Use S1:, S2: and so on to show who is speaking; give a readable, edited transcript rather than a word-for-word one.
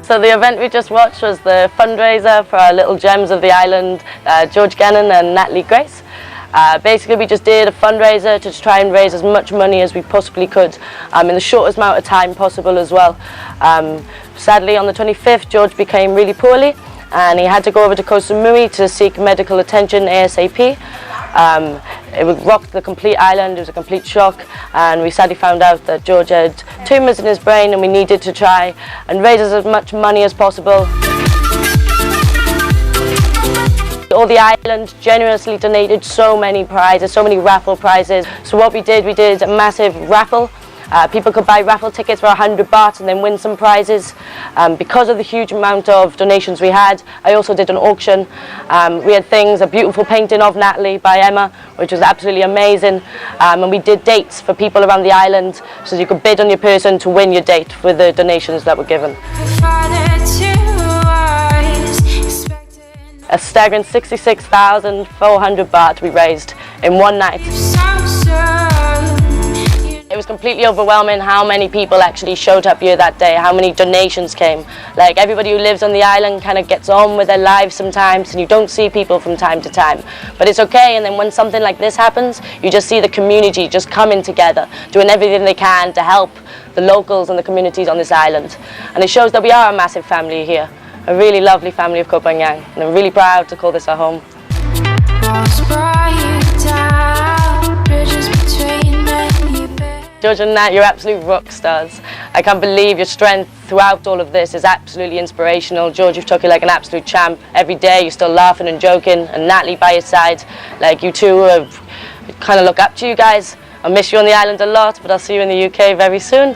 S1: So the event we just watched was the fundraiser for our little gems of the island, George Gannon and Natalie Grace. Basically we just did a fundraiser to try and raise as much money as we possibly could in the shortest amount of time possible as well. Sadly on the 25th George became really poorly and he had to go over to Koh Samui to seek medical attention ASAP. It rocked the complete island, it was a complete shock, and we sadly found out that George had tumours in his brain and we needed to try and raise as much money as possible. All the island generously donated so many prizes, so many raffle prizes. So what we did a massive raffle. People could buy raffle tickets for 100 baht and then win some prizes. Because of the huge amount of donations we had, I also did an auction. We had things, a beautiful painting of Natalie by Emma, which was absolutely amazing. And we did dates for people around the island, so you could bid on your person to win your date with the donations that were given. A staggering 66,400 baht we raised in one night. It was completely overwhelming how many people actually showed up here that day, how many donations came. Like everybody who lives on the island kind of gets on with their lives sometimes and you don't see people from time to time. But it's okay, and then when something like this happens, you just see the community just coming together, doing everything they can to help the locals and the communities on this island. And it shows that we are a massive family here, a really lovely family of Koh Phangan, and I'm really proud to call this our home. George and Nat, you're absolute rock stars. I can't believe your strength throughout all of this is absolutely inspirational. George, you've took it like an absolute champ. Every day you're still laughing and joking, and Natalie by your side. Like you two kind of look up to you guys. I miss you on the island a lot, but I'll see you in the UK very soon.